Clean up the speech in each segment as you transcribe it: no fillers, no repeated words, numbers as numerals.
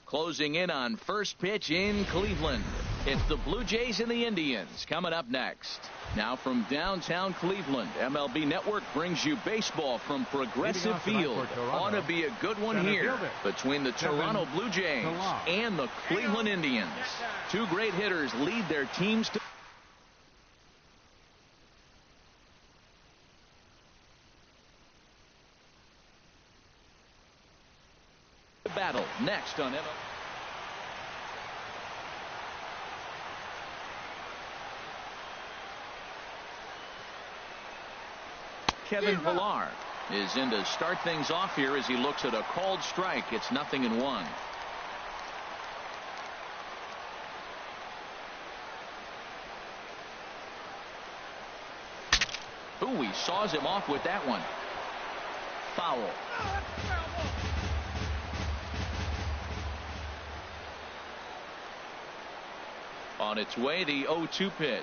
Closing in on first pitch in Cleveland. It's the Blue Jays and the Indians coming up next. Now from downtown Cleveland, MLB Network brings you baseball from Progressive Field. Ought to be a good one here between the Toronto Blue Jays and the Cleveland Indians. Two great hitters lead their teams to battle. Next on MLB. Kevin Pillar is in to start things off here as he looks at a called strike. It's 0-1. Ooh, he saws him off with that one. Foul. On its way, the 0-2 pitch.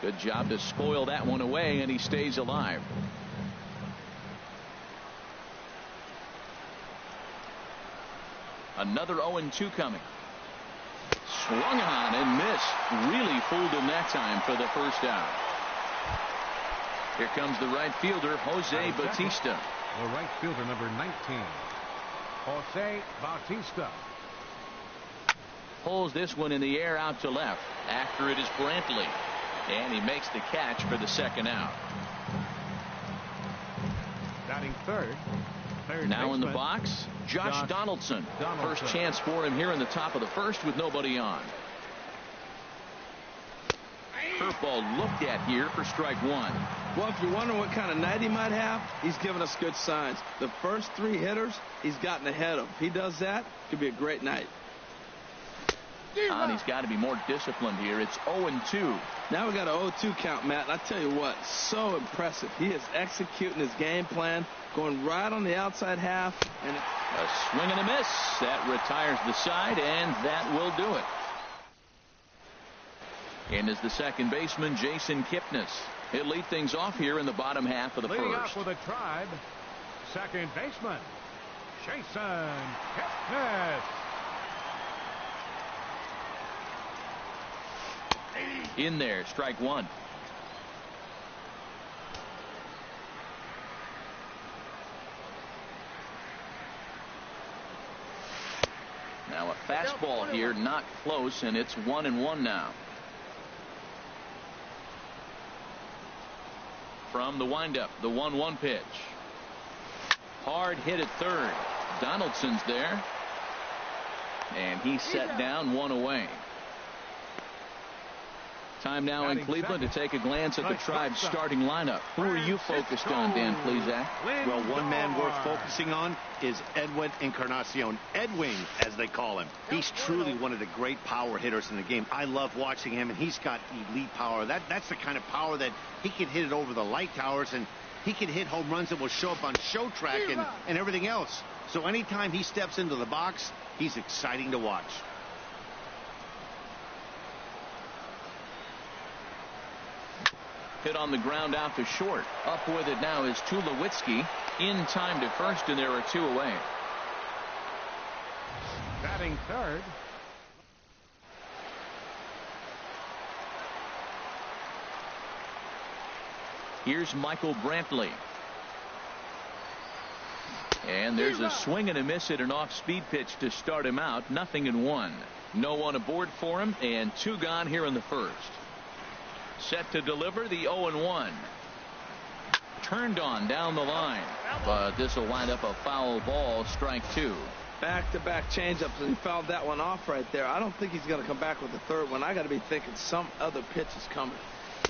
Good job to spoil that one away, and he stays alive. Another 0-2 coming. Swung on and missed. Really fooled him that time for the first out. Here comes the right fielder, Jose Bautista. The right fielder, number 19, Jose Bautista. Pulls this one in the air out to left. After it is Brantley. And he makes the catch for the second out. Batting third now in the box, Josh Donaldson. First chance for him here in the top of the first with nobody on. Curveball looked at here for strike one. Well, if you're wondering what kind of night he might have, he's given us good signs. The first three hitters, he's gotten ahead of. If he does that, it could be a great night. And he's got to be more disciplined here. It's 0-2. Now we got an 0-2 count, Matt. And I tell you what, so impressive. He is executing his game plan, going right on the outside half. And a swing and a miss. That retires the side, and that will do it. In is the second baseman, Jason Kipnis. He'll lead things off here in the bottom half of the Leading first. Off with a Tribe, second baseman, Jason Kipnis. In there, strike one. Now a fastball here, not close, and it's 1-1 now. From the windup, the 1-1 pitch. Hard hit at third. Donaldson's there. And he's set down, one away. Time now in Cleveland to take a glance at the Tribe's starting lineup. Who are you focused on, Dan Plesac? Well, one man worth focusing on is Edwin Encarnacion. Edwin, as they call him. He's truly one of the great power hitters in the game. I love watching him, and he's got elite power. That's the kind of power that he can hit it over the light towers, and he can hit home runs that will show up on show track and everything else. So anytime he steps into the box, he's exciting to watch. Hit on the ground out to short. Up with it now is Tulowitzki. In time to first, and there are two away. Batting third. Here's Michael Brantley. And there's a swing and a miss at an off-speed pitch to start him out. 0-1. No one aboard for him, and two gone here in the first. Set to deliver the 0-1. Turned on down the line, but this will wind up a foul ball, strike two. Back-to-back changeups, and he fouled that one off right there. I don't think he's going to come back with the third one. I got to be thinking some other pitch is coming.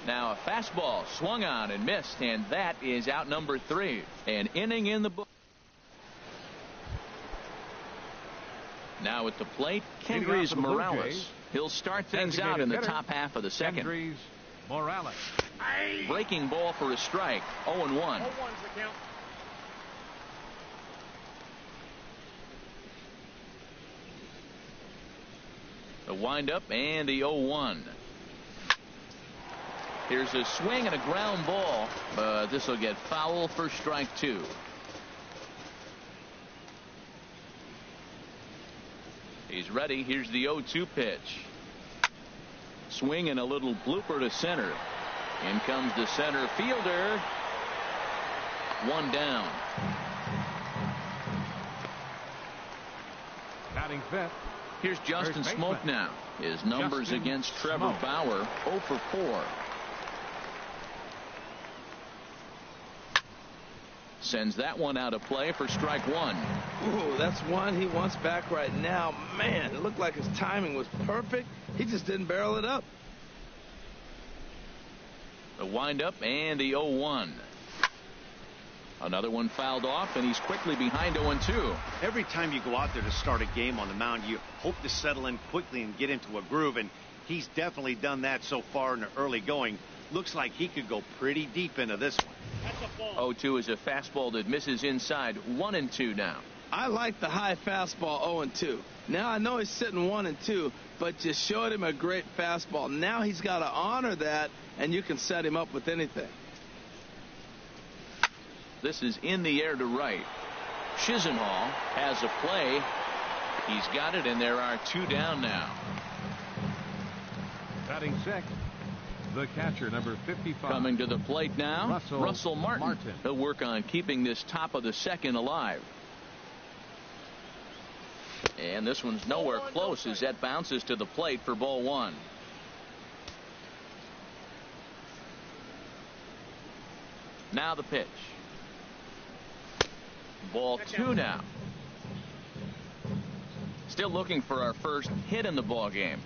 Now a fastball swung on and missed, and that is out number 3. An inning in the book. Now at the plate, Kendrys Morales. He'll start things out in the top half of the second. Kendrys Morales. Breaking ball for a strike. 0-1. The windup and the 0-1. Here's a swing and a ground ball, but this will get foul for strike two. He's ready. Here's the 0-2 pitch. Swing and a little blooper to center. In comes the center fielder. One down. Batting fifth. Here's Justin Smoke now. His numbers against Trevor Bauer, 0 for 4. Sends that one out of play for strike one. Ooh, that's one he wants back right now. Man, it looked like his timing was perfect. He just didn't barrel it up. The windup and the 0-1. Another one fouled off, and he's quickly behind 0-2. Every time you go out there to start a game on the mound, you hope to settle in quickly and get into a groove, and he's definitely done that so far in the early going. Looks like he could go pretty deep into this one. That's a ball. 0-2 is a fastball that misses inside. 1-2 now. I like the high fastball 0-2. Now I know he's sitting 1-2, but you showed him a great fastball. Now he's got to honor that, and you can set him up with anything. This is in the air to right. Chisenhall has a play. He's got it, and there are 2 down now. Batting sixth, the catcher, number 55. Coming to the plate now, Russell Martin. He'll work on keeping this top of the second alive. And this one's nowhere close as that bounces to the plate for ball one. Now the pitch. Ball 2 now. Still looking for our first hit in the ball game.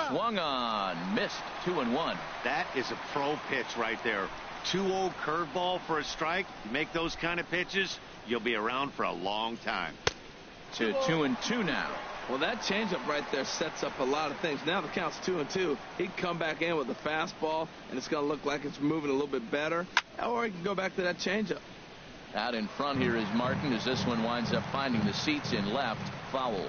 Swung on, missed. 2-1. That is a pro pitch right there. 2-0 curveball for a strike. You make those kind of pitches, you'll be around for a long time. To 2-2 now. Well, that changeup right there sets up a lot of things. Now the count's 2-2. He can come back in with a fastball, and it's going to look like it's moving a little bit better. Or he can go back to that changeup. Out in front here is Martin as this one winds up finding the seats in left. Foul.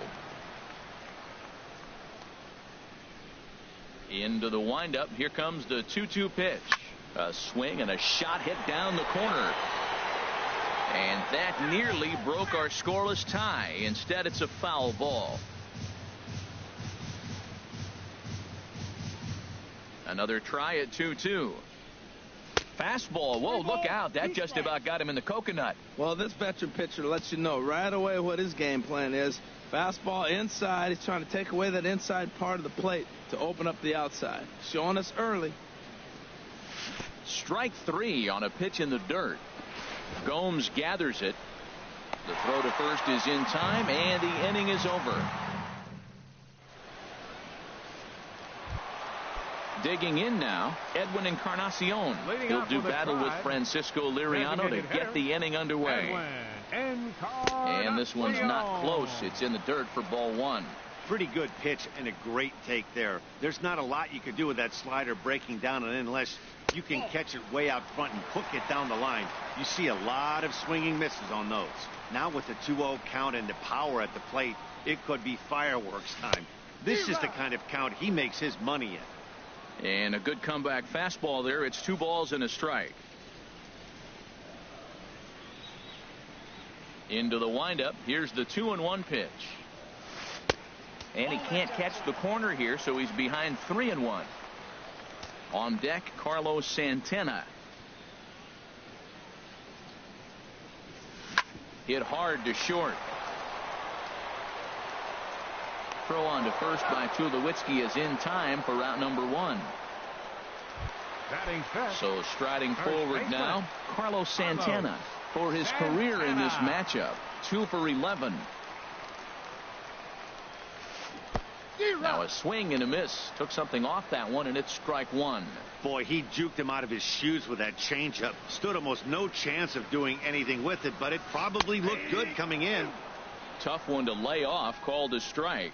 Into the windup. Here comes the 2-2 pitch. A swing and a shot hit down the corner. And that nearly broke our scoreless tie. Instead, it's a foul ball. Another try at 2-2. Fastball. Whoa, look out. That just about got him in the coconut. Well, this veteran pitcher lets you know right away what his game plan is. Fastball inside. He's trying to take away that inside part of the plate to open up the outside. Showing us early. Strike 3 on a pitch in the dirt. Gomes gathers it. The throw to first is in time, and the inning is over. Digging in now, Edwin Encarnacion. He'll do battle with Francisco Liriano to get the inning underway. And this one's not close. It's in the dirt for ball one. Pretty good pitch and a great take there. There's not a lot you could do with that slider breaking down and in unless you can catch it way out front and hook it down the line. You see a lot of swinging misses on those. Now with the 2-0 count and the power at the plate, it could be fireworks time. This is the kind of count he makes his money in. And a good comeback fastball there. It's 2 balls and a strike. Into the windup. Here's the 2-1 pitch. And he can't catch the corner here, so he's behind 3-1. On deck, Carlos Santana. Hit hard to short. Throw on to first by Tulowitzki is in time for route number 1. So striding forward now, Carlos Santana for his career in this matchup. 2 for 11. Now a swing and a miss. Took something off that one, and it's strike 1. Boy, he juked him out of his shoes with that changeup. Stood almost no chance of doing anything with it, but it probably looked good coming in. Tough one to lay off, called a strike.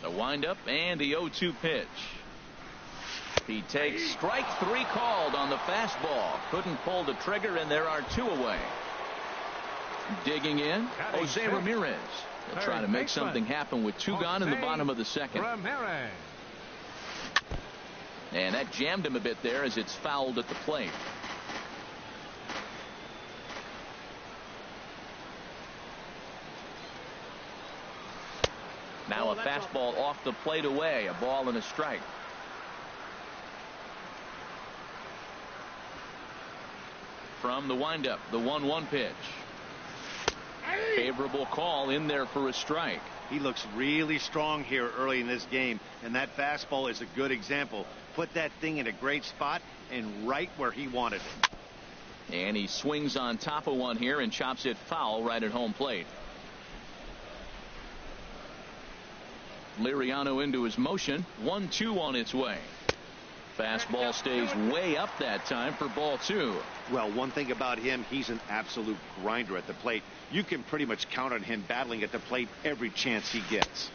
The windup and the 0-2 pitch. He takes strike 3 called on the fastball. Couldn't pull the trigger, and there are 2 away. Digging in, Jose Ramirez. He'll try to make something happen with 2 gone in the bottom of the second. And that jammed him a bit there as it's fouled at the plate. Now a fastball off the plate away. A ball and a strike. From the windup, the 1-1 pitch. Favorable call in there for a strike. He looks really strong here early in this game, and that fastball is a good example. Put that thing in a great spot and right where he wanted it. And he swings on top of one here and chops it foul right at home plate. Liriano into his motion. 1-2 on its way. Fastball stays way up that time for ball 2. Well, one thing about him, he's an absolute grinder at the plate. You can pretty much count on him battling at the plate every chance he gets.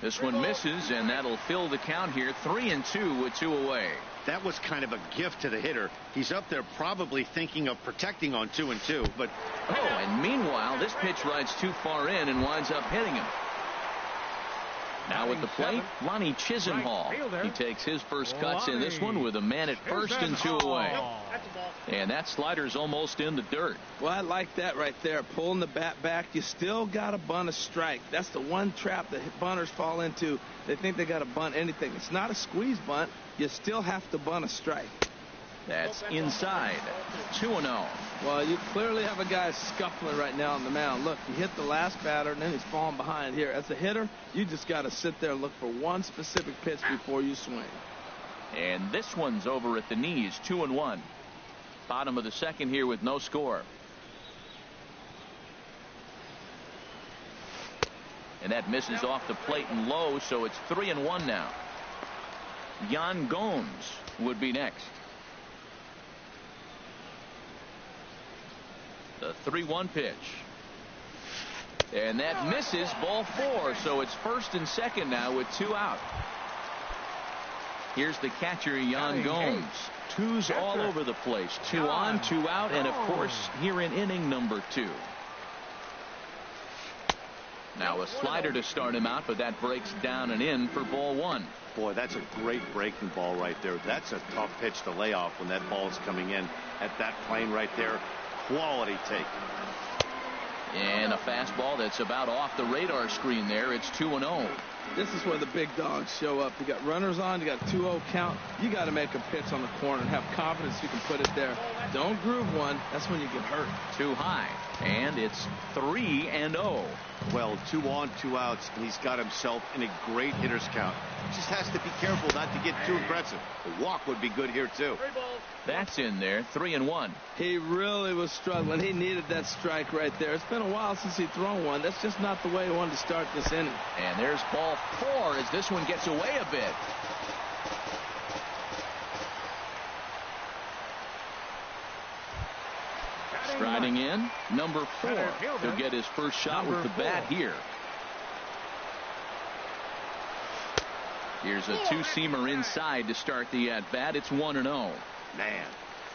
This one misses, and that'll fill the count here. 3-2 with 2 away. That was kind of a gift to the hitter. He's up there probably thinking of protecting on 2-2, but oh, and meanwhile this pitch rides too far in and winds up hitting him. Now at the plate, Lonnie Chisenhall. He takes his first cuts in this one with a man at first and 2 away. And that slider's almost in the dirt. Well, I like that right there. Pulling the bat back. You still got to bunt a strike. That's the one trap that bunters fall into. They think they got to bunt anything. It's not a squeeze bunt. You still have to bunt a strike. That's inside. 2-0. Well, you clearly have a guy scuffling right now on the mound. Look, he hit the last batter, and then he's falling behind here. As a hitter, you just got to sit there and look for one specific pitch before you swing. And this one's over at the knees. 2-1. Bottom of the second here with no score. And that misses off the plate and low, so it's 3-1 now. Yan Gomes would be next. The 3-1 pitch. And that misses, ball 4, so it's first and second now with 2 out. Here's the catcher, Yan Gomes. 2's all over the place. 2 on, 2 out, and of course here in inning number 2. Now a slider to start him out, but that breaks down and in for ball 1. Boy, that's a great breaking ball right there. That's a tough pitch to lay off when that ball's coming in at that plane right there. Quality take. And a fastball that's about off the radar screen there. It's 2-0. This is where the big dogs show up. You got runners on, you got 2-0 count. You got to make a pitch on the corner and have confidence you can put it there. Don't groove one. That's when you get hurt. Too high. And it's 3-0. Well, 2 on, 2 outs, and he's got himself in a great hitter's count. Just has to be careful not to get too aggressive. The walk would be good here, too. That's in there. 3-1. He really was struggling. He needed that strike right there. It's been a while since he's thrown one. That's just not the way he wanted to start this inning. And there's ball 4 as this one gets away a bit. Striding in, number 4. He'll get his first shot with the bat here. Here's a 2-seamer inside to start the at-bat. It's 1-0. Man,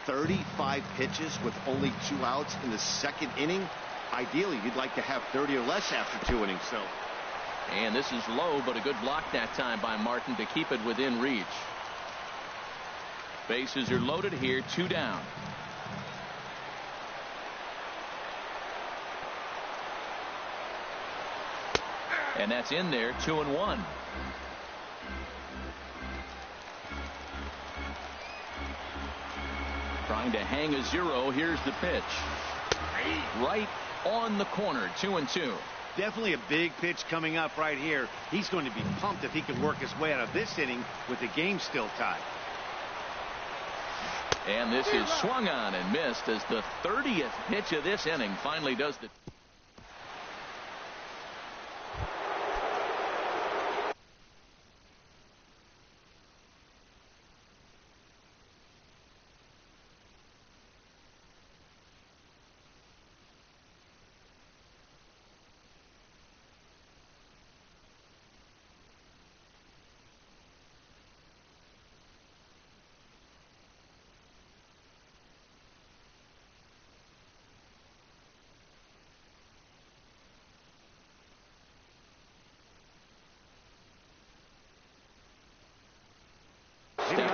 35 pitches with only 2 outs in the second inning. Ideally, you'd like to have 30 or less after 2 innings. So, and this is low, but a good block that time by Martin to keep it within reach. Bases are loaded here, 2 down. And that's in there, 2-1. Trying to hang a 0. Here's the pitch. Right on the corner, 2-2. Definitely a big pitch coming up right here. He's going to be pumped if he can work his way out of this inning with the game still tied. And this is swung on and missed as the 30th pitch of this inning finally does the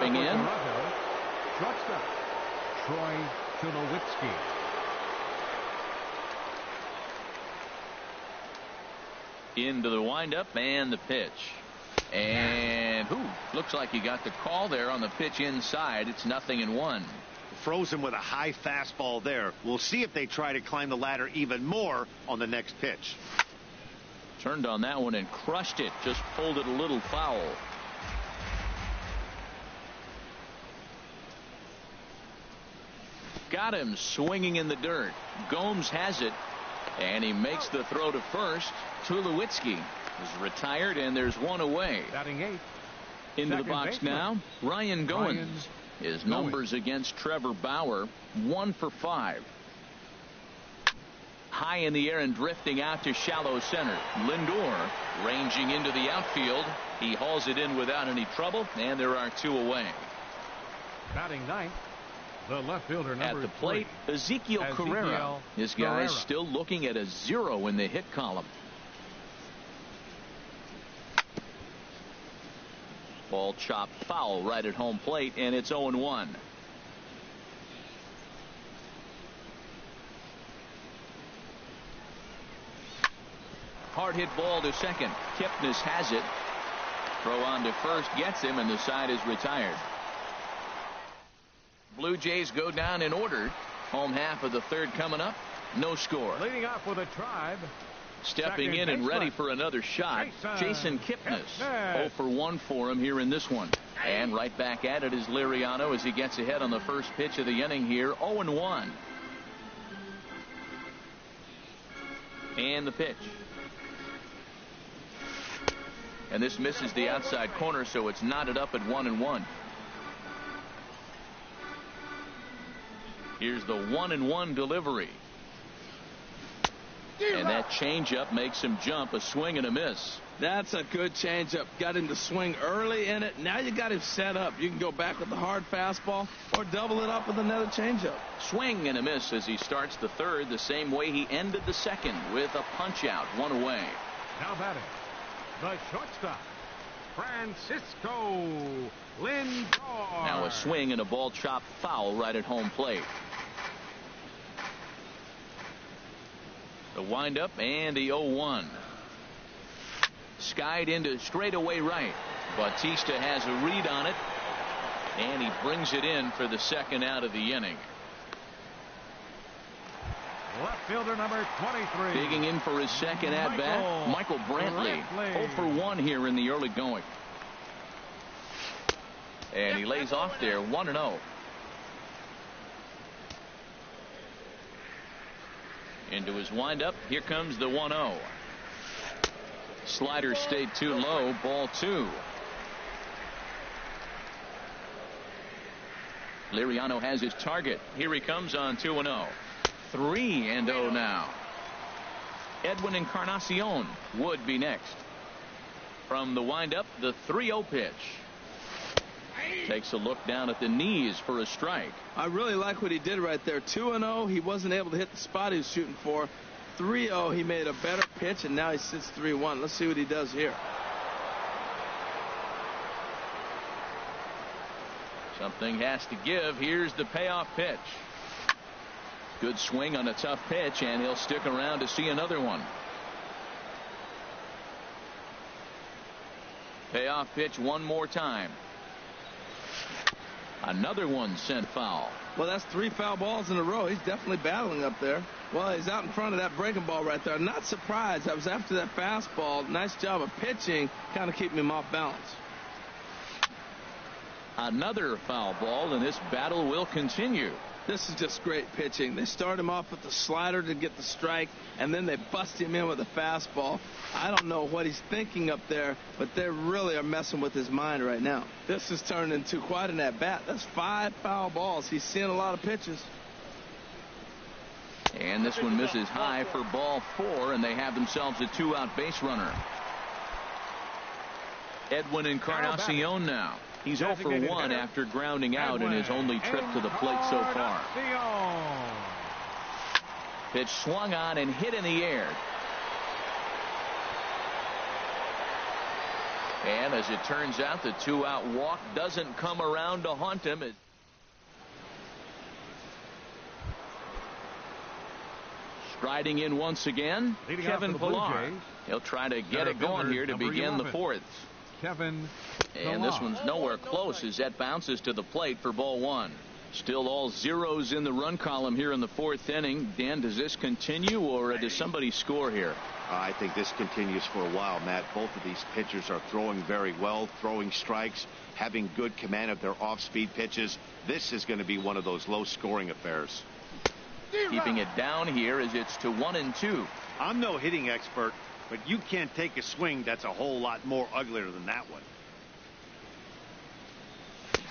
Stepping in. Shortstop, Troy Tulowitzki. Into the windup and the pitch. And looks like he got the call there on the pitch inside. It's 0-1. Froze him with a high fastball there. We'll see if they try to climb the ladder even more on the next pitch. Turned on that one and crushed it. Just pulled it a little foul. Got him swinging in the dirt. Gomes has it, and he makes the throw to first. Tulowitzki is retired, and there's one away. Batting 8. Into the box now, Ryan Goins. His numbers against Trevor Bauer, 1 for 5. High in the air and drifting out to shallow center. Lindor ranging into the outfield. He hauls it in without any trouble, and there are 2 away. Batting 9. The left fielder, number at the plate, 3. Ezekiel Carrera. This guy's still looking at a 0 in the hit column. Ball chopped foul right at home plate, and it's 0-1. Hard hit ball to second. Kipnis has it. Throw on to first gets him, and the side is retired. Blue Jays go down in order. Home half of the third coming up. No score. Leading off with a Tribe. Stepping in and ready for another shot, Jason Kipnis. 0 for 1 for him here in this one. And right back at it is Liriano as he gets ahead on the first pitch of the inning here. 0-1. And the pitch. And this misses the outside corner, so it's knotted up at 1-1. Here's the 1-1 delivery. And that changeup makes him jump. A swing and a miss. That's a good changeup. Got him to swing early in it. Now you got him set up. You can go back with the hard fastball or double it up with another changeup. Swing and a miss as he starts the third the same way he ended the second with a punch out. 1 away. Now batting, the shortstop, Francisco Lindor. Now a swing and a ball chopped foul right at home plate. The windup and the 0-1. Skied into straightaway right. Bautista has a read on it, and he brings it in for the second out of the inning. Left fielder number 23. Digging in for his second at bat, Michael Brantley. 0 for 1 here in the early going. And he lays off there. 1-0. Into his windup. Here comes the 1-0. Slider stayed too low. Ball 2. Liriano has his target. Here he comes on 2-0. 3-0 now. Edwin Encarnacion would be next. From the windup, the 3-0 pitch. Takes a look down at the knees for a strike. I really like what he did right there. 2-0. He wasn't able to hit the spot he was shooting for. 3-0. He made a better pitch, and now he sits 3-1. Let's see what he does here. Something has to give. Here's the payoff pitch. Good swing on a tough pitch, and he'll stick around to see another one. Payoff pitch one more time. Another one sent foul. Well, that's 3 foul balls in a row. He's definitely battling up there. Well, he's out in front of that breaking ball right there. I'm not surprised. I was after that fastball. Nice job of pitching, kind of keeping him off balance. Another foul ball, and this battle will continue. This is just great pitching. They start him off with the slider to get the strike, and then they bust him in with a fastball. I don't know what he's thinking up there, but they really are messing with his mind right now. This has turned into quite an at-bat. That's 5 foul balls. He's seeing a lot of pitches. And this one misses high for ball 4, and they have themselves a 2-out base runner. Edwin Encarnacion now. He's 0 for 1 after grounding out in his only trip to the plate so far. Pitch swung on and hit in the air. And as it turns out, the 2-out walk doesn't come around to haunt him. Striding in once again, Leading Kevin Pillar. He'll try to get it going here to begin the 4th. Kevin And this one's nowhere close as that bounces to the plate for ball 1. Still all zeros in the run column here in the 4th inning. Dan, does this continue or does somebody score here? I think this continues for a while, Matt. Both of these pitchers are throwing very well, throwing strikes, having good command of their off-speed pitches. This is going to be one of those low-scoring affairs. Keeping it down here as it's to 1-2. I'm no hitting expert, but you can't take a swing that's a whole lot more uglier than that one.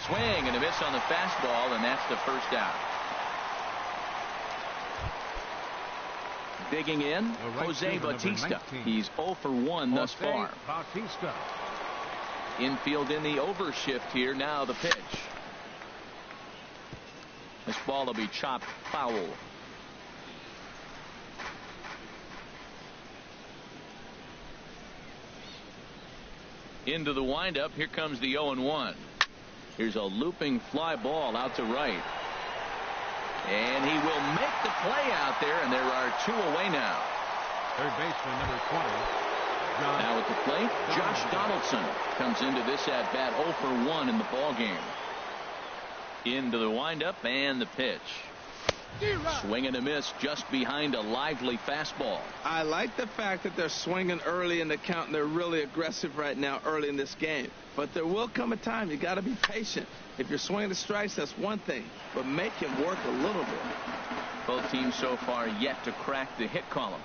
Swing and a miss on the fastball, and that's the first out. Digging in, Jose Bautista. He's 0 for 1 thus far. Bautista. Infield in the overshift here. Now the pitch. This ball will be chopped foul. Into the windup. Here comes the 0-1. Here's a looping fly ball out to right. And he will make the play out there, and there are 2 away now. Third baseman, number 20. Now at the plate, Josh Donaldson comes into this at bat 0 for 1 in the ball game. Into the windup and the pitch. Swing and a miss just behind a lively fastball. I like the fact that they're swinging early in the count, and they're really aggressive right now early in this game. But there will come a time you got to be patient. If you're swinging the strikes, that's one thing, but make him work a little bit. Both teams so far yet to crack the hit column.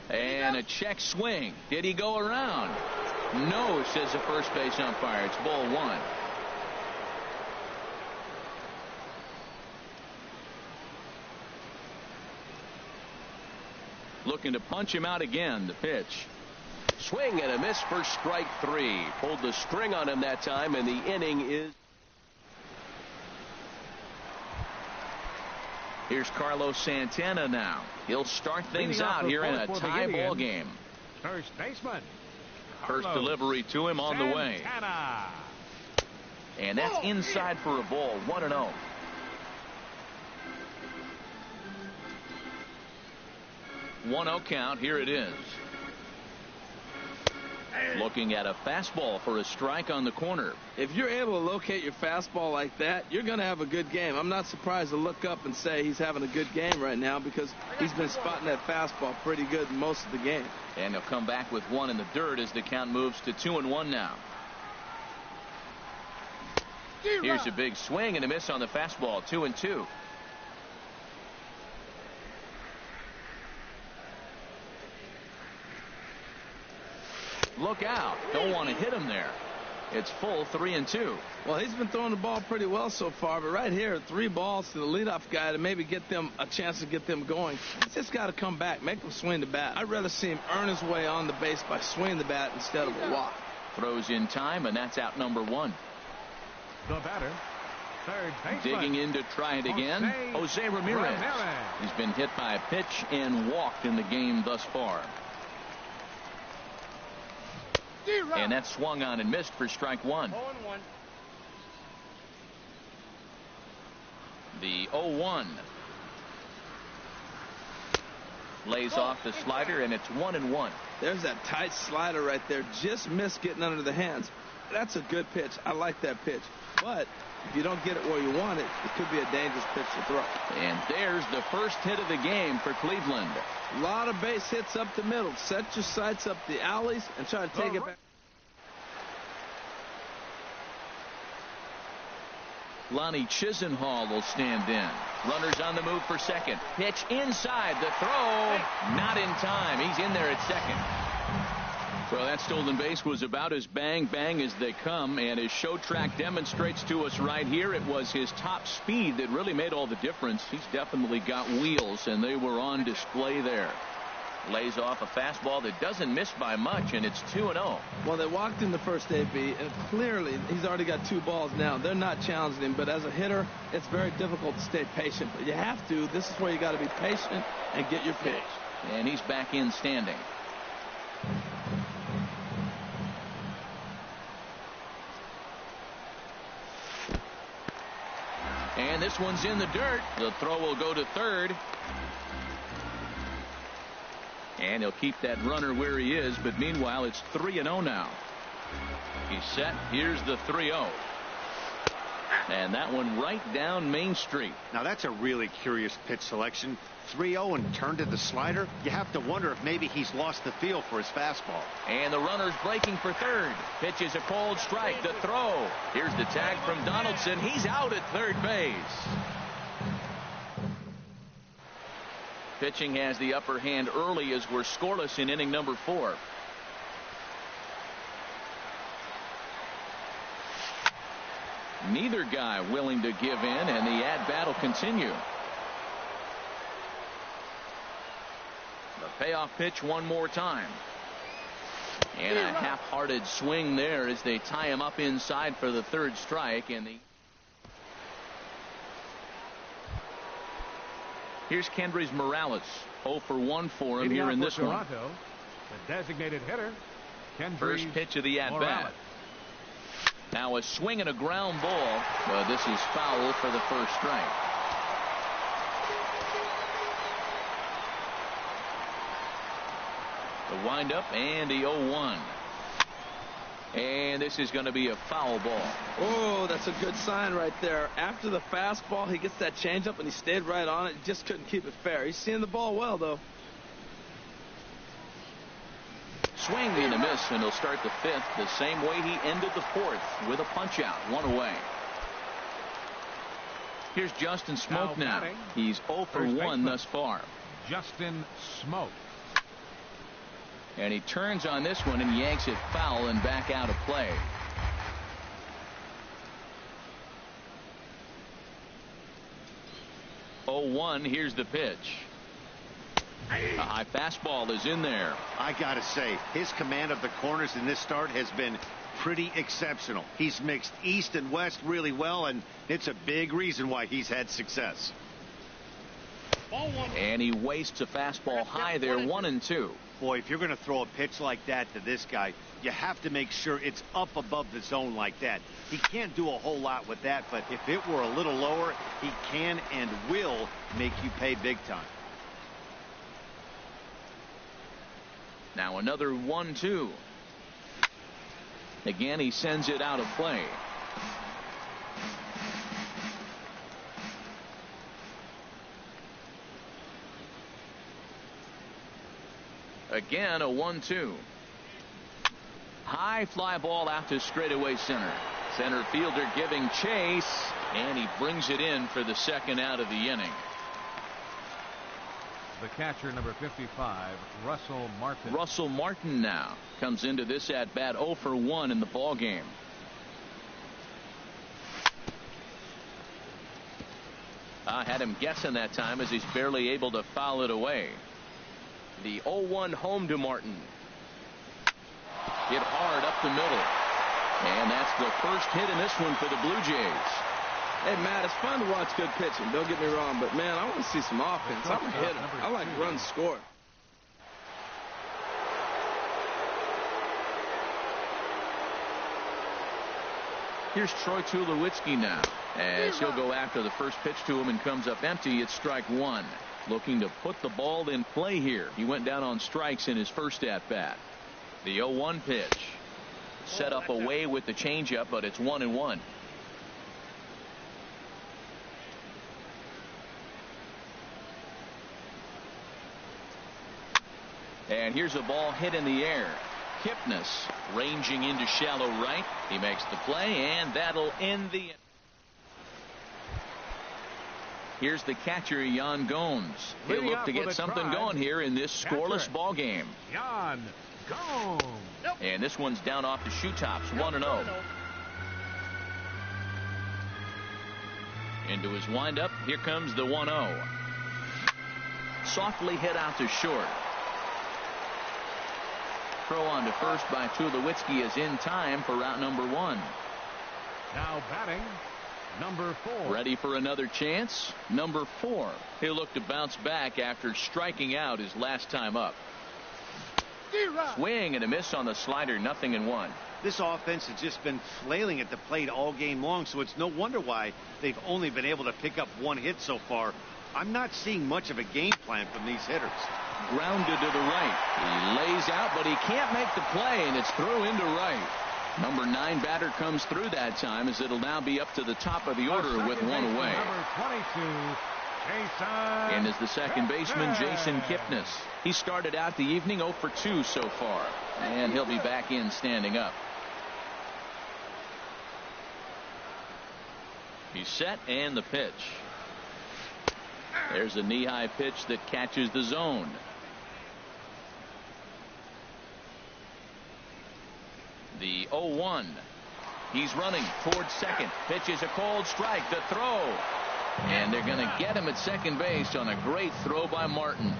And a check swing. Did he go around? No, says the first base umpire. It's ball 1. Looking to punch him out again. The pitch. Swing and a miss for strike 3. Pulled the string on him that time, and the inning is. Here's Carlos Santana now. He'll start things out here in a tie ball game. First baseman. First delivery to him on the way. And that's inside for a ball. 1-0. One-0 count. Here it is. Looking at a fastball for a strike on the corner. If you're able to locate your fastball like that, you're going to have a good game. I'm not surprised to look up and say he's having a good game right now because he's been spotting that fastball pretty good most of the game. And he'll come back with 1 in the dirt as the count moves to 2-1 now. Here's a big swing and a miss on the fastball. 2-2. Look out. Don't want to hit him there. It's full 3-2. Well, he's been throwing the ball pretty well so far, but right here, 3 balls to the leadoff guy to maybe get them a chance to get them going. He's just got to come back, make them swing the bat. I'd rather see him earn his way on the base by swinging the bat instead of a walk. Throws in time, and that's out number 1. The batter, third baseman. Digging in to try it again, Jose Ramirez. He's been hit by a pitch and walked in the game thus far. And that swung on and missed for strike 1. 0-1. The 0-1 lays off the slider, and it's 1-1. There's that tight slider right there. Just missed getting under the hands. That's a good pitch. I like that pitch. But if you don't get it where you want it, it could be a dangerous pitch to throw. And there's the first hit of the game for Cleveland. A lot of base hits up the middle. Set your sights up the alleys and try to take it back. Lonnie Chisenhall will stand in. Runners on the move for second. Pitch inside. The throw. Not in time. He's in there at second. Well, that stolen base was about as bang as they come, and his show track demonstrates to us right here it was his top speed that really made all the difference. He's definitely got wheels, and they were on display there. Lays off a fastball that doesn't miss by much, and it's 2-0. Well, they walked in the first AB, and clearly he's already got 2 balls now. They're not challenging him, but as a hitter, it's very difficult to stay patient. But you have to. This is where you got to be patient and get your pitch. And he's back in standing. And this one's in the dirt. The throw will go to third. And he'll keep that runner where he is, but meanwhile it's 3-0 now. He's set. Here's the 3-0. And that one right down Main Street. Now that's a really curious pitch selection. 3-0 and turned to the slider. You have to wonder if maybe he's lost the feel for his fastball. And the runner's breaking for third. Pitch is a cold strike. The throw. Here's the tag from Donaldson. He's out at third base. Pitching has the upper hand early as we're scoreless in inning number 4. Neither guy willing to give in, and the at-bat will continue. The payoff pitch one more time. And a half-hearted swing there as they tie him up inside for the third strike. And here's Kendrys Morales. 0 for 1 for him here in this one. The designated hitter, Kendrys First pitch of the at-bat. Morales. Now a swing and a ground ball, but this is foul for the first strike. The windup and the 0-1. And this is going to be a foul ball. Oh, that's a good sign right there. After the fastball, he gets that changeup, and he stayed right on it. Just couldn't keep it fair. He's seeing the ball well, though. Swing and a miss, and he'll start the 5th the same way he ended the 4th with a punch out, 1 away. Here's Justin Smoke now. He's 0 for 1 thus far. Justin Smoke. And he turns on this one and yanks it foul and back out of play. Oh, 1. Here's the pitch. A high fastball is in there. I gotta say, his command of the corners in this start has been pretty exceptional. He's mixed east and west really well, and it's a big reason why he's had success. And he wastes a fastball high there, 1-2. Boy, if you're going to throw a pitch like that to this guy, you have to make sure it's up above the zone like that. He can't do a whole lot with that, but if it were a little lower, he can and will make you pay big time. Now another 1-2. Again, he sends it out of play. Again, a 1-2. High fly ball out to straightaway center. Center fielder giving chase, and he brings it in for the second out of the inning. The catcher, number 55, Russell Martin. Russell Martin now comes into this at bat 0 for 1 in the ball game. I had him guessing that time as he's barely able to foul it away. The 0-1 home to Martin. Hit hard up the middle. And that's the first hit in this one for the Blue Jays. Hey, Matt, it's fun to watch good pitching. Don't get me wrong, but, man, I want to see some offense. I'm a hitter. I like runs scored. Here's Troy Tulowitzki now, as he'll go after the first pitch to him and comes up empty. It's strike 1. Looking to put the ball in play here. He went down on strikes in his first at-bat. The 0-1 pitch. Set up away with the changeup, but it's 1-1. And here's a ball hit in the air. Kipnis ranging into shallow right. He makes the play, and that'll end the inning. Here's the catcher, Yan Gomes. He'll look to get something going here in this scoreless ball game. Yan Gomes. And this one's down off the shoe tops, 1-0. Into his windup. Here comes the 1-0. Softly hit out to short. throw on to first by Tulowitzki is in time for route number 1. Now batting, number 4. Ready for another chance. Number 4. He'll look to bounce back after striking out his last time up. Swing and a miss on the slider. 0-1. This offense has just been flailing at the plate all game long, so it's no wonder why they've only been able to pick up 1 hit so far. I'm not seeing much of a game plan from these hitters. Grounded to the right. He lays out, but he can't make the play, and it's through into right. Number 9 batter comes through that time, as it'll now be up to the top of the order with 1 away. Number 22, Jason. And is the second baseman, Jason Kipnis. He started out the evening 0 for 2 so far, and he'll be back in standing up. He's set, and the pitch. There's a knee-high pitch that catches the zone. The 0-1. He's running towards second. Pitch is a cold strike. The throw. And they're going to get him at second base on a great throw by Martin.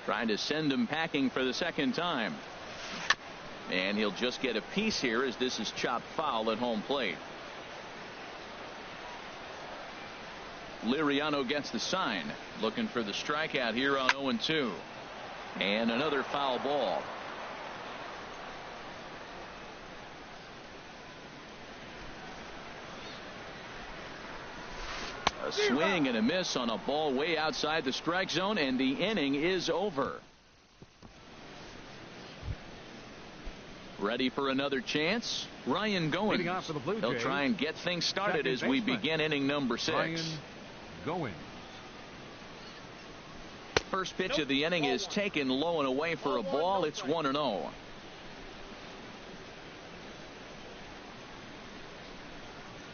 Trying to send him packing for the second time. And he'll just get a piece here as this is chopped foul at home plate. Liriano gets the sign, looking for the strikeout here on 0-2. And another foul ball. A swing and a miss on a ball way outside the strike zone, and the inning is over. Ready for another chance? Ryan Goins. He'll try and get things started as we begin inning number 6. Ryan Goins. First pitch of the inning is taken low and away for a ball. It's 1-0.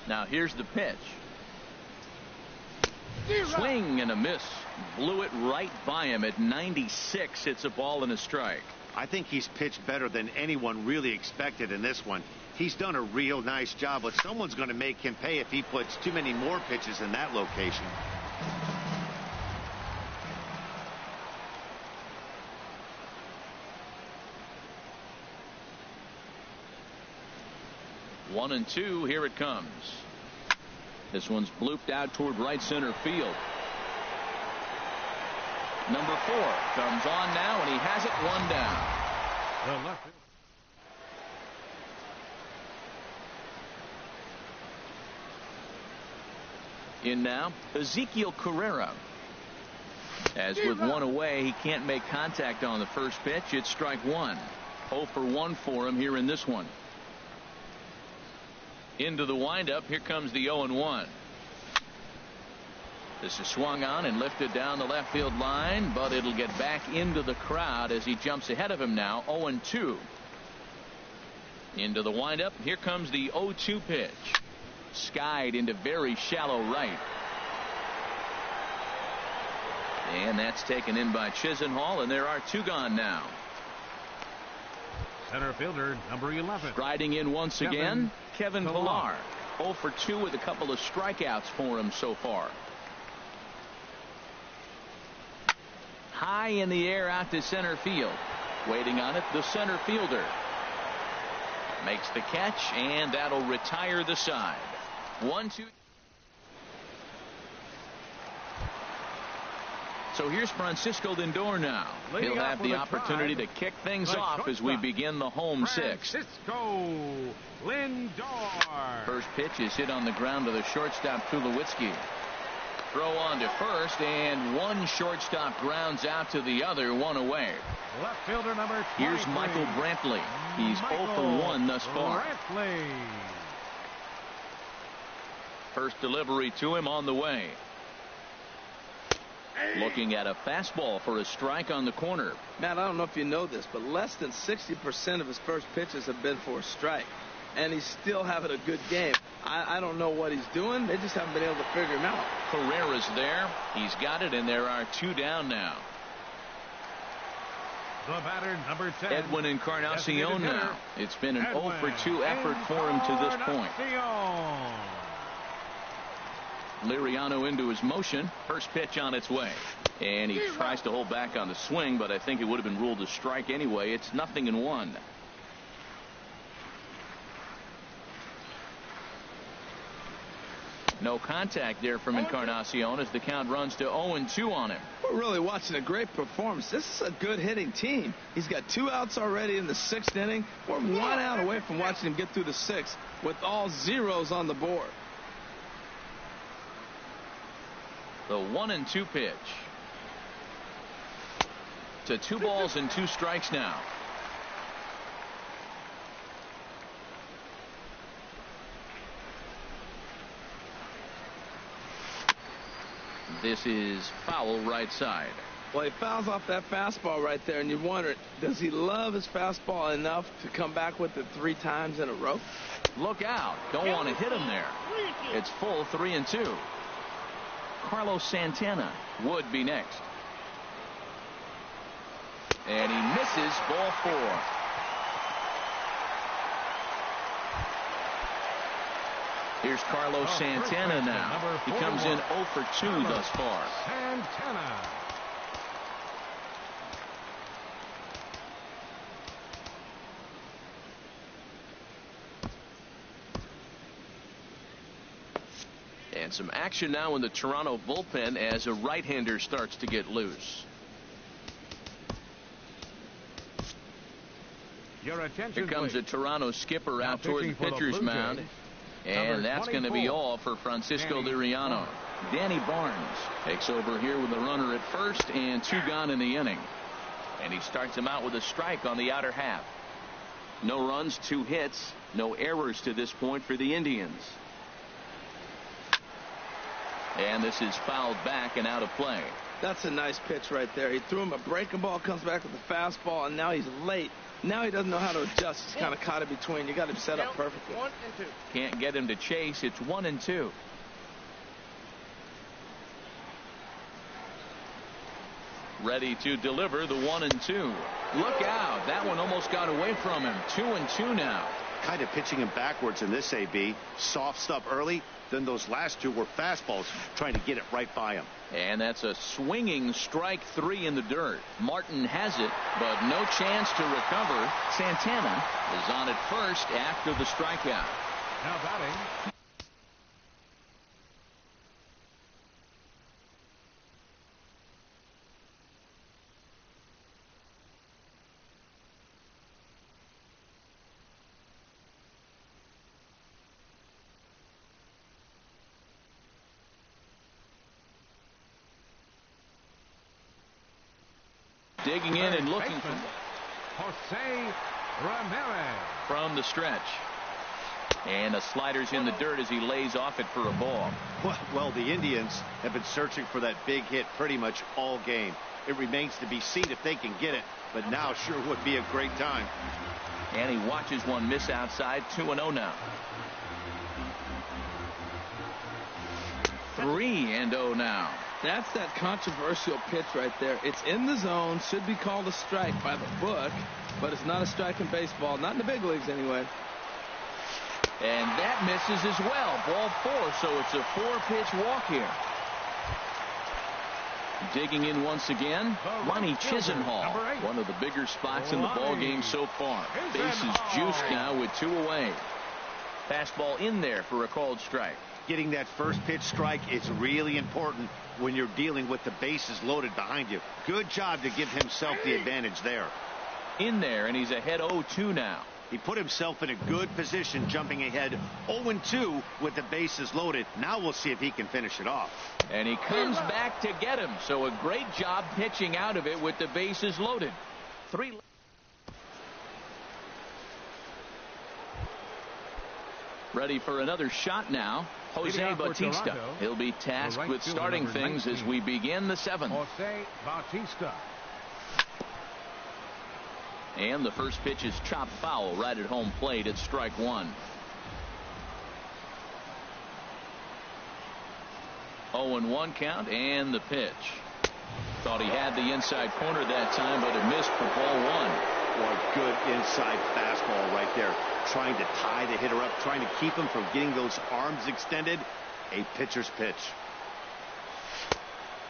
Now here's the pitch. Swing and a miss. Blew it right by him at 96. It's a ball and a strike. I think he's pitched better than anyone really expected in this one. He's done a real nice job, but someone's going to make him pay if he puts too many more pitches in that location. One and two. Here it comes. This one's blooped out toward right center field. Number 4 comes on now, and he has it 1 down. The left. In now, Ezekiel Carrera. As with 1 away, he can't make contact on the first pitch. It's strike 1. 0 for 1 for him here in this one. Into the windup. Here comes the 0-1. This is swung on and lifted down the left field line, but it'll get back into the crowd as he jumps ahead of him now. 0-2. Into the windup. Here comes the 0-2 pitch. Skied into very shallow right. And that's taken in by Chisenhall, and there are 2 gone now. Center fielder, number 11. Striding in once again, Kevin Pillar. 0 for 2 with a couple of strikeouts for him so far. High in the air out to center field. Waiting on it, the center fielder. Makes the catch, and that'll retire the side. 1-2. So here's Francisco Lindor now. He'll have the opportunity to kick things off as we begin the home 6th. Francisco Lindor. First pitch is hit on the ground to the shortstop, Tulowitzki. Throw on to first, and one shortstop grounds out to the other, 1 away. Left fielder number 23. Here's Michael Brantley. He's 0 for 1 thus far. Brantley. First delivery to him on the way. Looking at a fastball for a strike on the corner. Matt, I don't know if you know this, but less than 60% of his first pitches have been for a strike. And he's still having a good game. I don't know what he's doing. They just haven't been able to figure him out. Carrera's there. He's got it, and there are 2 down now. The batter, number 10. Edwin Encarnacion now. It's been an 0 for 2 effort for him to this point. Liriano into his motion. First pitch on its way. And he tries to hold back on the swing, but I think it would have been ruled a strike anyway. It's 0-1. No contact there from Encarnacion as the count runs to 0-2 on him. We're really watching a great performance. This is a good hitting team. He's got 2 outs already in the 6th inning. We're 1 out away from watching him get through the 6th with all zeros on the board. The 1-2 pitch. To 2 balls and 2 strikes now. This is foul right side. Well, he fouls off that fastball right there, and you wonder, does he love his fastball enough to come back with it 3 times in a row? Look out. Don't want to hit him there. It's full 3-2. Carlos Santana would be next. And he misses ball 4. Here's Carlos Santana now. He comes in 0 for 2 thus far. Santana. And some action now in the Toronto bullpen as a right-hander starts to get loose. Your attention, Here comes the Toronto skipper now out toward the pitcher's mound. And that's going to be all for Francisco Liriano. Danny Barnes takes over here with a runner at first and 2 gone in the inning. And he starts him out with a strike on the outer half. No runs, 2 hits, no errors to this point for the Indians. And this is fouled back and out of play. That's a nice pitch right there. He threw him a breaking ball, comes back with a fastball, and now he's late. Now he doesn't know how to adjust. He's kind of caught in between. You got him set up perfectly. 1-2. Can't get him to chase. It's 1-2. Ready to deliver the 1-2. Look out. That one almost got away from him. 2-2 now. Kind of pitching him backwards in this AB. Soft stuff early. Then those last 2 were fastballs trying to get it right by him. And that's a swinging strike 3 in the dirt. Martin has it, but no chance to recover. Santana is on at first after the strikeout. Now batting. Digging in and looking for Jose Ramirez from the stretch. And the slider's in the dirt as he lays off it for a ball. Well, the Indians have been searching for that big hit pretty much all game. It remains to be seen if they can get it, but now sure would be a great time. And he watches one miss outside. 2-0 now. 3-0 now. That's that controversial pitch right there. It's in the zone, should be called a strike by the book, but it's not a strike in baseball, not in the big leagues anyway. And that misses as well. Ball 4, so it's a 4-pitch walk here. Digging in once again, Ronnie Chisenhall, one of the bigger spots in the ball game so far. Base is juiced now with 2 away. Fastball in there for a called strike. Getting that first pitch strike is really important when you're dealing with the bases loaded behind you. Good job to give himself the advantage there. In there, and he's ahead 0-2 now. He put himself in a good position, jumping ahead 0-2 with the bases loaded. Now we'll see if he can finish it off. And he comes back to get him. So a great job pitching out of it with the bases loaded. 3. Ready for another shot now. Jose Bautista. He'll be tasked with starting things as we begin the 7th. Jose Bautista. And the first pitch is chopped foul right at home plate at strike 1. 0-1 count and the pitch. Thought he had the inside corner that time, but it missed for ball 1. Boy, good inside fastball right there. Trying to tie the hitter up, trying to keep him from getting those arms extended. a pitcher's pitch.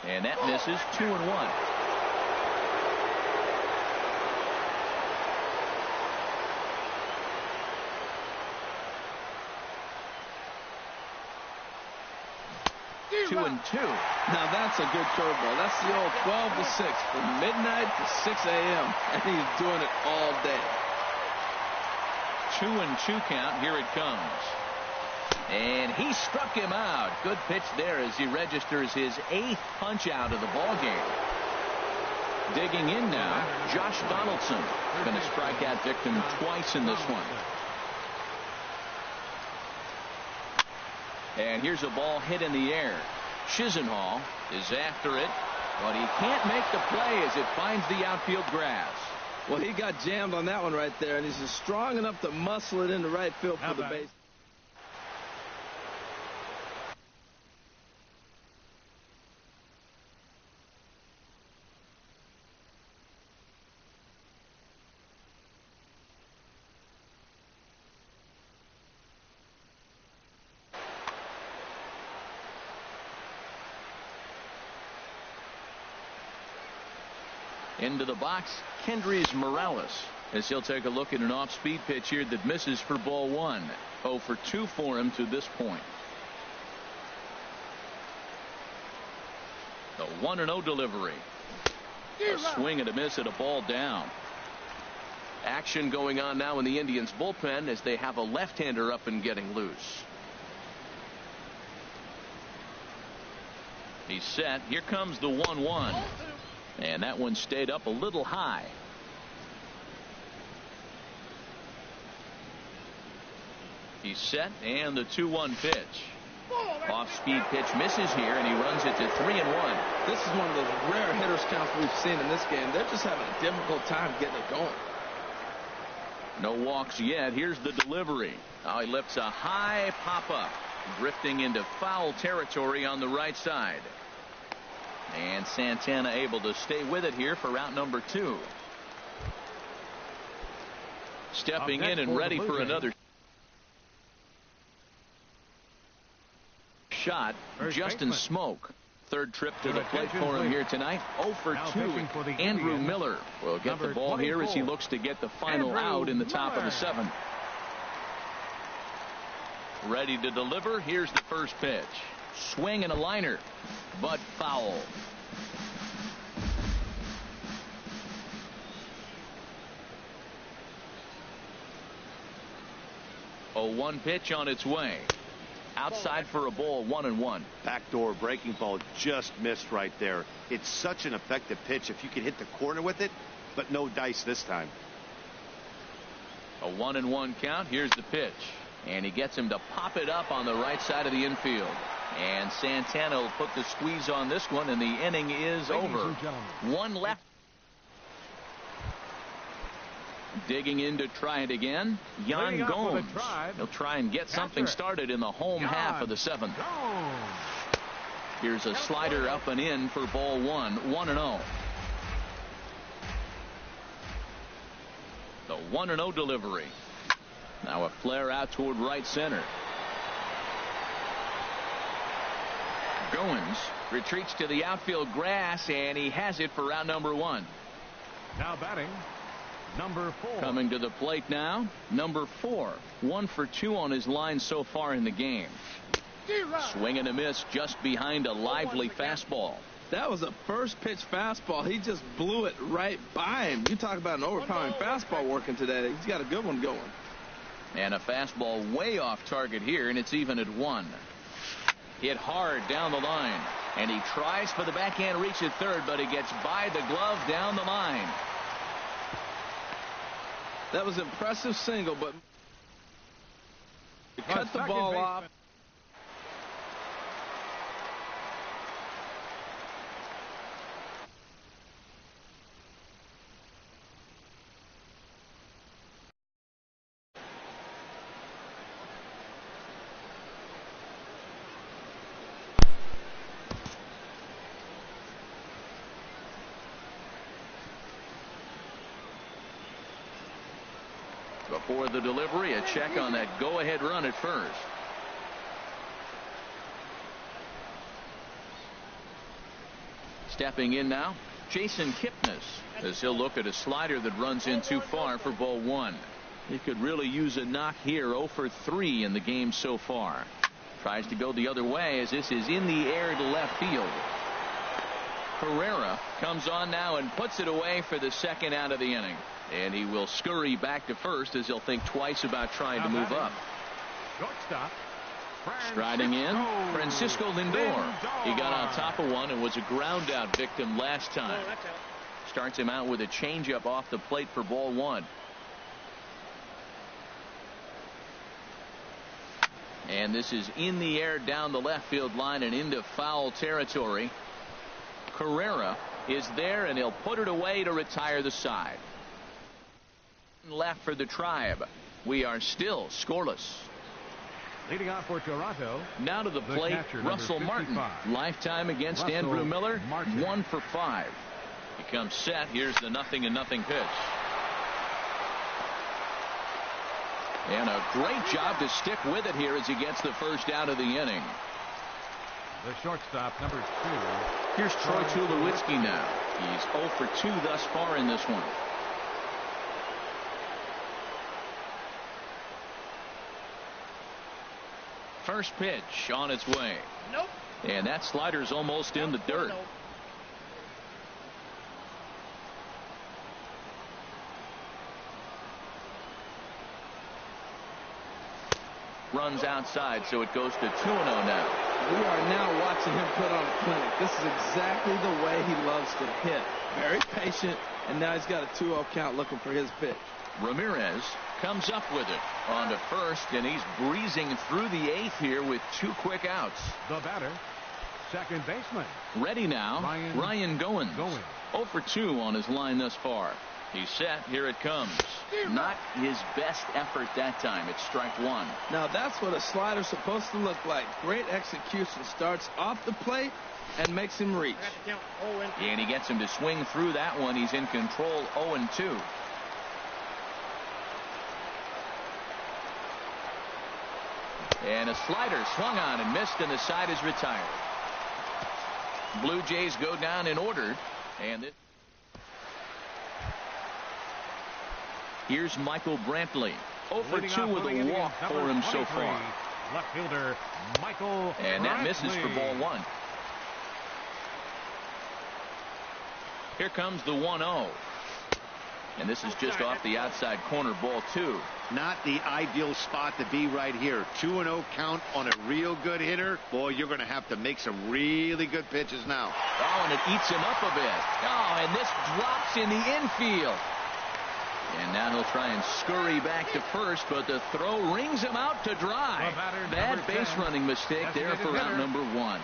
And that misses. 2-1. Now that's a good curveball. That's the old 12 to 6 from midnight to 6 a.m. and he's doing it all day. 2-2 count. Here it comes. And he struck him out. Good pitch there as he registers his 8th punch out of the ball game. Digging in now, Josh Donaldson. Been a strikeout victim twice in this one. And here's a ball hit in the air. Chisenhall is after it, but he can't make the play as it finds the outfield grass. Well, he got jammed on that one right there, and he's just strong enough to muscle it into right field for the base. Into the box, Kendrys Morales, as he'll take a look at an off-speed pitch here that misses for ball 1. 0 for 2 for him to this point. The 1-0 delivery. A swing and a miss at a ball down. Action going on now in the Indians bullpen as they have a left-hander up and getting loose. He's set. Here comes the 1-1. And that one stayed up a little high. He's set, and the 2-1 pitch. Off-speed pitch misses here, and he runs it to 3-1. This is one of those rare hitters counts we've seen in this game. They're just having a difficult time getting it going. No walks yet. Here's the delivery. Now he lifts a high pop-up, drifting into foul territory on the right side. And Santana able to stay with it here for out number 2. Stepping in and ready for another shot, Justin Smoke. Third trip to the plate for him here tonight. 0 for 2. Andrew Miller will get the ball here as he looks to get the final out in the top of the 7th. Ready to deliver. Here's the first pitch. Swing and a liner, but foul. A 1 pitch on its way. Outside for a ball, 1-1. Backdoor breaking ball just missed right there. It's such an effective pitch if you can hit the corner with it, but no dice this time. A 1-1 count. Here's the pitch. And he gets him to pop it up on the right side of the infield. And Santana will put the squeeze on this one, and the inning is over. 1 left. Digging in to try it again, Yan Gomes. He'll try and get something started in the home half of the 7th. Here's a slider up and in for ball 1. 1-0. The 1-0 delivery. Now a flare out toward right center. Goins retreats to the outfield grass, and he has it for out number 1. Now batting, number 4. Coming to the plate now, number 4. 1 for 2 on his line so far in the game. Swing and a miss just behind a lively fastball. That was a first pitch fastball. He just blew it right by him. You talk about an overpowering fastball working today. He's got a good one going. And a fastball way off target here, and it's even at 1. Hit hard down the line, and he tries for the backhand reach at third, but he gets by the glove down the line. That was an impressive single, but he cut the ball off. Before the delivery, a check on that go-ahead run at first. Stepping in now, Jason Kipnis, as he'll look at a slider that runs in too far for ball 1. He could really use a knock here. 0 for 3 in the game so far. Tries to go the other way as this is in the air to left field. Herrera comes on now and puts it away for the second out of the inning. And he will scurry back to first as he'll think twice about trying to move up. Shortstop. Striding in, Francisco Lindor. He got on top of one and was a ground out victim last time. Starts him out with a changeup off the plate for ball 1. And this is in the air down the left field line and into foul territory. Carrera is there and he'll put it away to retire the side. Left for the Tribe. We are still scoreless. Leading off for Toronto. Now to the plate, Russell Martin. Lifetime against Andrew Miller. 1 for 5. He comes set. Here's the 0-0 pitch. And a great job to stick with it here as he gets the first out of the inning. The shortstop, number 2. Here's Troy Tulowitzki now. He's 0 for 2 thus far in this one. First pitch on its way. Nope. And that slider's almost in the dirt. Nope. runs outside, so it goes to 2-0 now. We are now watching him put on a clinic. This is exactly the way he loves to hit. Very patient, and now he's got a 2-0 count looking for his pitch. Ramirez comes up with it on to first, and he's breezing through the eighth here with 2 quick outs. The batter, second baseman. Ready now, Ryan Goins. 0 for 2 on his line thus far. He's set. Here it comes. Not his best effort that time. It's strike one. Now that's what a slider's supposed to look like. Great execution. Starts off the plate and makes him reach. And he gets him to swing through that one. He's in control, 0-2. And a slider swung on and missed, and the side is retired. Blue Jays go down in order. And here's Michael Brantley. 0 for 2 with a walk for him so far. Left fielder Michael and that misses for ball one. Here comes the 1-0. And this is just off the outside corner, ball 2. Not the ideal spot to be right here. 2-0 count on a real good hitter. Boy, you're going to have to make some really good pitches now. Oh, and it eats him up a bit. Oh, and this drops in the infield. And now he'll try and scurry back to first, but the throw rings him out to dry. Bad base running mistake there for out number 1.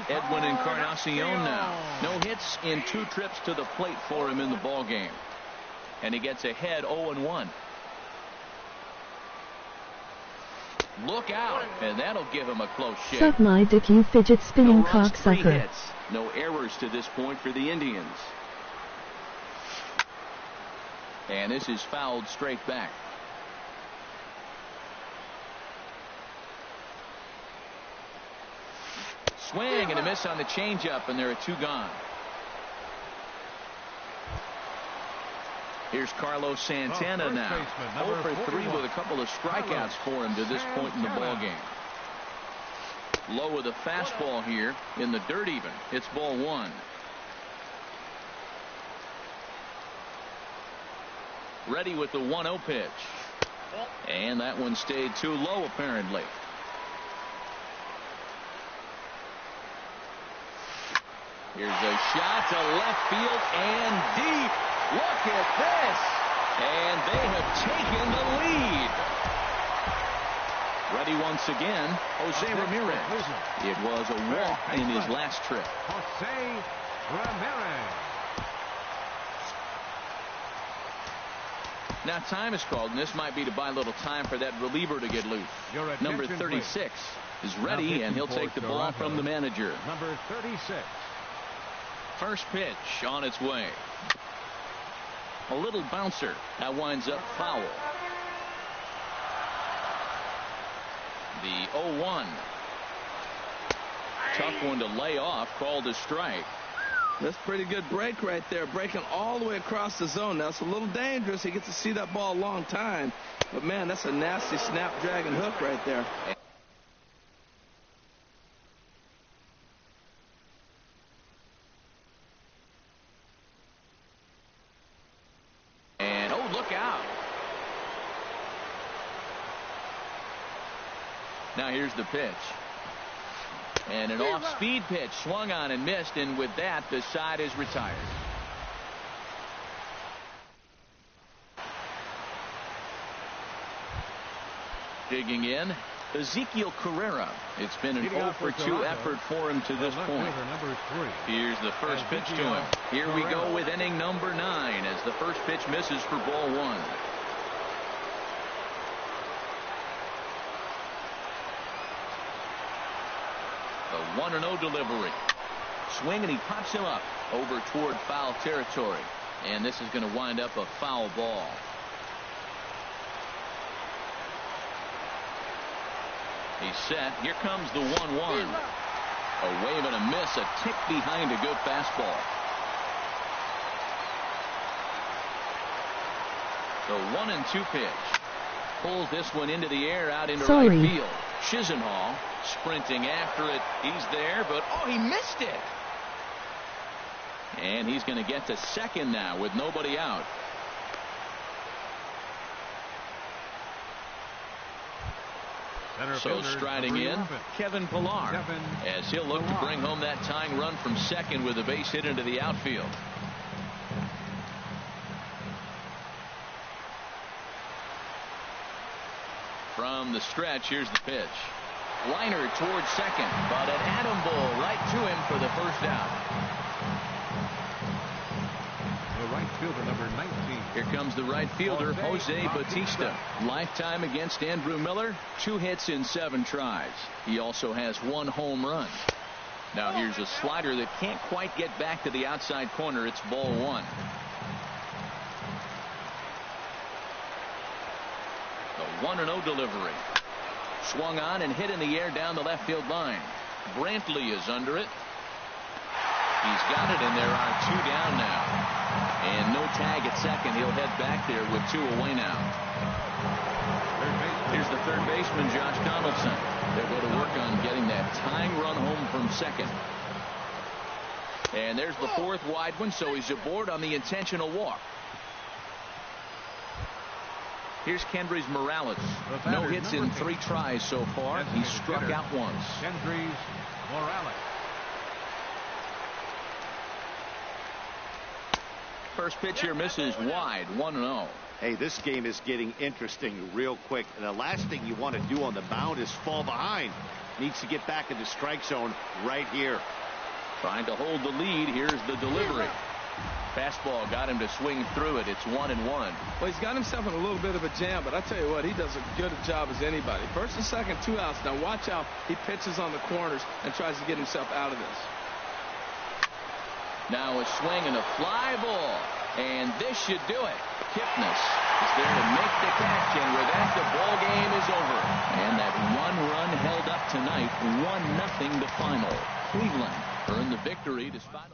Edwin Encarnacion now. No hits in 2 trips to the plate for him in the ball game. And he gets ahead 0-1. Look out, and that'll give him a close shave. Suck my dick, you fidget spinning No runs, 3 cocksucker. hits. No errors to this point for the Indians. And this is fouled straight back. Swing and a miss on the changeup, and there are 2 gone. Here's Carlos Santana now. 0 for 3 with a couple of strikeouts for him to this point in the ball game. Low with a fastball here in the dirt even. It's ball 1. Ready with the 1-0 pitch. And that one stayed too low apparently. Here's a shot to left field and deep. Look at this. And they have taken the lead. Ready once again, Jose Ramirez. It was a walk in his last trip. Jose Ramirez. Now time is called, and this might be to buy a little time for that reliever to get loose. Number 36 is ready, and he'll take the ball from the manager. Number 36. First pitch on its way. A little bouncer. That winds up foul. The 0-1. Tough one to lay off, called a strike. That's pretty good break right there, breaking all the way across the zone. Now, it's a little dangerous. He gets to see that ball a long time. But, man, that's a nasty snapdragon hook right there. And, oh, look out. Now here's the pitch. And an off-speed pitch swung on and missed, and with that, the side is retired. Digging in, Ezekiel Carrera. It's been an 0-for-2 effort for him to this point. Here's the first pitch to him. Here we go with inning number 9 as the first pitch misses for ball 1. The 1-0 delivery. Swing, and he pops him up over toward foul territory. And this is going to wind up a foul ball. He's set. Here comes the 1-1. A wave and a miss, a tick behind a good fastball. The 1-2 pitch. Pulls this one into the air out into right field. Chisenhall sprinting after it. He's there, but oh, he missed it. And he's going to get to second now with nobody out. So striding in, Kevin Pillar, as he'll look to bring home that tying run from second with a base hit into the outfield. From the stretch, here's the pitch. Liner towards second, but an atom ball right to him for the first out. The right fielder, number 19. Here comes the right fielder, Jose Bautista. Lifetime against Andrew Miller, 2 hits in 7 tries. He also has 1 home run. Now here's a slider that can't quite get back to the outside corner. It's ball 1. The 1-0 delivery. Swung on and hit in the air down the left field line. Brantley is under it. He's got it, and there are 2 down now. And no tag at second. He'll head back there with 2 away now. Here's the third baseman, Josh Donaldson. They'll go to work on getting that tying run home from second. And there's the 4th wide one, so he's aboard on the intentional walk. Here's Kendrys Morales. No hits in 3 tries so far. He's struck out once. Kendrys Morales. First pitch here misses wide, 1-0. Hey, this game is getting interesting real quick. And the last thing you want to do on the mound is fall behind. Needs to get back in the strike zone right here. Trying to hold the lead. Here's the delivery. Fastball got him to swing through it. It's 1-1. Well, he's got himself in a little bit of a jam, but I tell you what, he does as good a job as anybody. First and second, 2 outs. Now watch how he pitches on the corners and tries to get himself out of this. Now a swing and a fly ball. And this should do it. Kipnis is there to make the catch, and with that, the ball game is over. And that 1 run held up tonight, 1-0 the final. Cleveland earned the victory despite